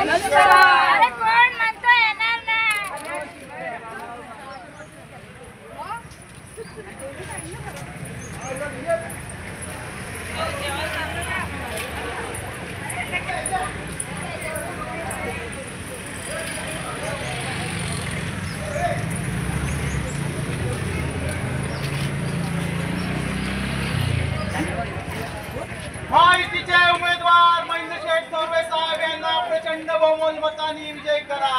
अरे कोण म्हणतो येणार नाही? महायुतीचे उमेदवार महेंद्रशेठ थोरवे साहेब यांना प्रचंड बहुमोल मतांनी विजय करा।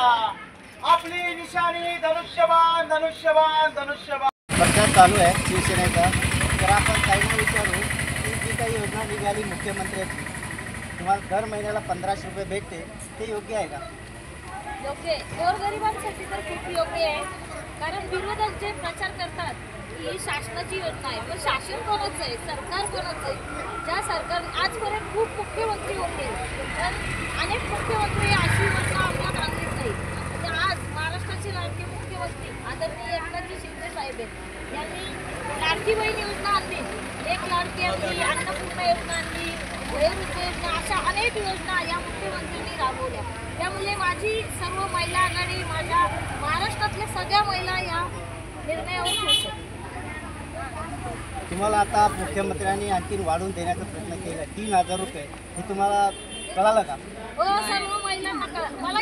आपली निशाणी धनुष्यबाण धनुष्यबाण धनुष्यबाण। प्रचार चालू आहे शिवसेनेचा। तर आपण काहींना विचारू की जी काही योजना निघाली मुख्यमंत्र्यांची, तुम्हाला दर महिन्याला 1500 रुपये भेटते, ते योग्य आहे का? योग्य आहे। गोरगरिबांसाठी तर खूप योग्य आहे, कारण विरोधक जे प्रचार करतात ही शासनाची योजना आहे, पण शासन कोणाचं आहे, सरकार कोणाचं आहे? ज्या सरकार आजपर्यंत खूप मुख्यमंत्री होते, पण अनेक मुख्यमंत्री अशी योजना अंमलात आणलीच नाही। म्हणजे आज महाराष्ट्राचे लाडके मुख्यमंत्री आदरणीय एकनाथजी शिंदे साहेब आहेत, यांनी लाडकी बहीण योजना आणली, एक लाडकी आणली, अन्नपूर्णा योजना आणली, वयोवृद्ध योजना, अशा अनेक योजना या मुख्यमंत्र्यांनी राबवल्या। त्यामुळे माझी सर्व महिला आघाडी, माझ्या महाराष्ट्रातल्या सगळ्या महिला या निर्णयावर खुश आहेत। तुम्हाला आता मुख्यमंत्र्यांनी आणखीन वाढवून देण्याचा प्रयत्न केला, 3000 रुपये, हे तुम्हाला कळालं का? हो, सर्व महिलांना मला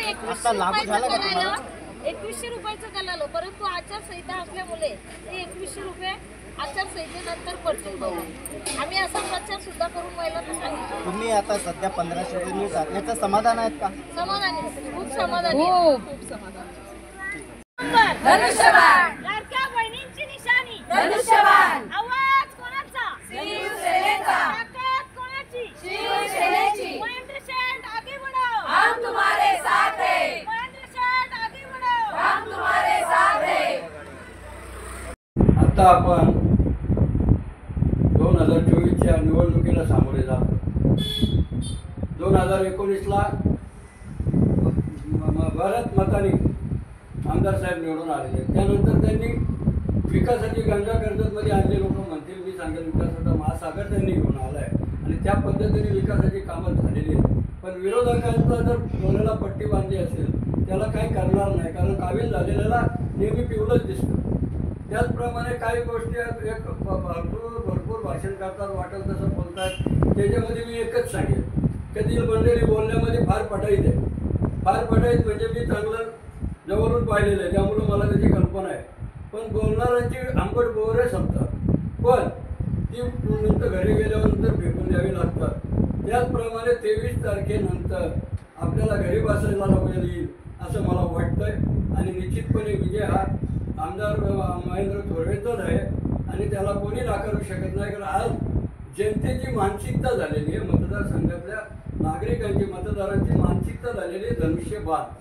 2100 रुपयाचं कळालं, परंतु आचारसंहिता असल्यामुळे ते 2100 रुपये आचारसंहितेनंतर पडतील बघा। आम्ही असा प्रचार सुद्धा करून महिलांना सांगितलं। तुम्ही आता सध्या 1500 रुपये मिळतात, याचं समाधान आहेत का? समाधानी, खूप समाधानी, खूप समाधान। धनुष्यबाण, लाडक्या बहिणींची निशाणी धनुष्यबाण, आवाज कोणाचा? शिवसेनेचा, ताकद कोणाची? शिवसेनेची। महेंद्रशेठ आगे बढ़ो, हम तुम्हारे साथ हैं, महेंद्रशेठ आगे बढ़ो, हम तुम्हारे साथ हैं। आता आपण 2024च्या निवडणुकीला सामोरे जातो। 2019ला बऱ्याच मतांनी आमदार साहेब निवडून आलेले, त्यानंतर त्यांनी विकासाची गंगा कर्जतमध्ये आणले। लोक म्हणतील, मी सांगेल विकासाचा महासागर त्यांनी घेऊन आला आहे आणि त्या पद्धतीने विकासाची कामं झालेली आहेत। पण विरोधकांचा जर डोळ्याला पट्टी बांधली असेल, त्याला काही करणार नाही, कारण काबिल झालेल्याला नेहमी पिवळंच दिसतं। त्याचप्रमाणे काही गोष्टी एक भरपूर भाषण करतात, वाटेल तसं बोलतात। त्याच्यामध्ये मी एकच सांगेन, कधी मंडळी बोलण्यामध्ये फार पटाईत आहे, फार पटाईत म्हणजे मी चांगलं जवळून पाहिलेलं आहे, त्यामुळं मला त्याची कल्पना आहे। पण बोलणाऱ्यांची आंबट बोरे संपतात, पण ती नंतर घरी गेल्यानंतर फेकून द्यावी लागतात। त्याचप्रमाणे 23 तारखेनंतर आपल्याला घरी बसायला वेळ येईल असं मला वाटतंय आणि निश्चितपणे विजय हा आमदार महेंद्र थोरवेचाच आहे आणि त्याला कोणी नाकारू शकत नाही। कारण आज जनतेची मानसिकता झालेली आहे, मतदारसंघातल्या नागरिकांची, मतदारांची मानसिकता झालेली आहे धनुष्यबाण।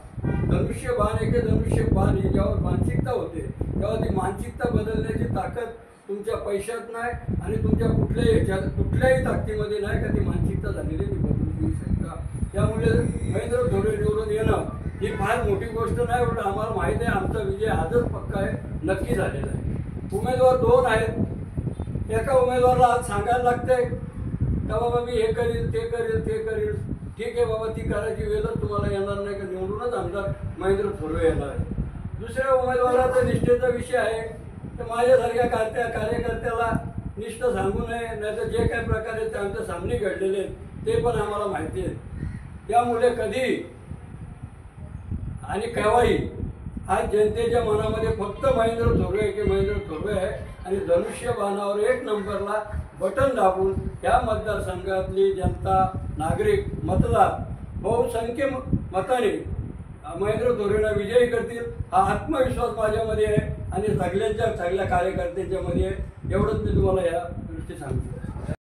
धनुष्यबाण एके धनुष्यबाण ही जेव्हा मानसिकता होते, तेव्हा ती मानसिकता बदलण्याची ताकद तुमच्या पैशात नाही आणि तुमच्या कुठल्याही ताकदीमध्ये नाही का ती मानसिकता झालेली ती बदलून येऊ शकता। त्यामुळे महेंद्र थोरवे निवडून येणं ही फार मोठी गोष्ट नाही, पण आम्हाला माहीत आहे आमचा विजय आजच पक्का आहे, नक्की झालेला आहे। उमेदवार 2 आहेत, एका उमेदवाराला आज सांगायला लागतंय का बाबा मी हे करील, ते करील, ते करील। ठीक आहे बाबा, ती करायची वेळच तुम्हाला येणार नाही, का निवडूनच आमदार महेंद्र थोरवे येणार आहे। दुसऱ्या उमेदवाराचा निष्ठेचा विषय आहे, तर माझ्यासारख्या कार्यकर्त्याला निष्ठ सांगू नये, नाही तर जे काही प्रकारे ते आमच्या सामने घडलेले आहेत ते पण आम्हाला माहिती आहे। त्यामुळे कधी आणि केव्हाही आज जनतेच्या मनामध्ये फक्त महेंद्र थोरवे की महेंद्र थोरवे आहे आणि धनुष्यबाणावर 1 नंबरला बटन दाबून या मतदारसंघातली जनता, नागरिक, मतदार बहुसंख्य मताने महेंद्र थोरवेला विजयी करतील हा आत्मविश्वास माझ्यामध्ये आहे आणि सगळ्या कार्यकर्त्यांच्या मध्ये आहे। एवढंच मी तुम्हाला या दृष्टी सांगतो।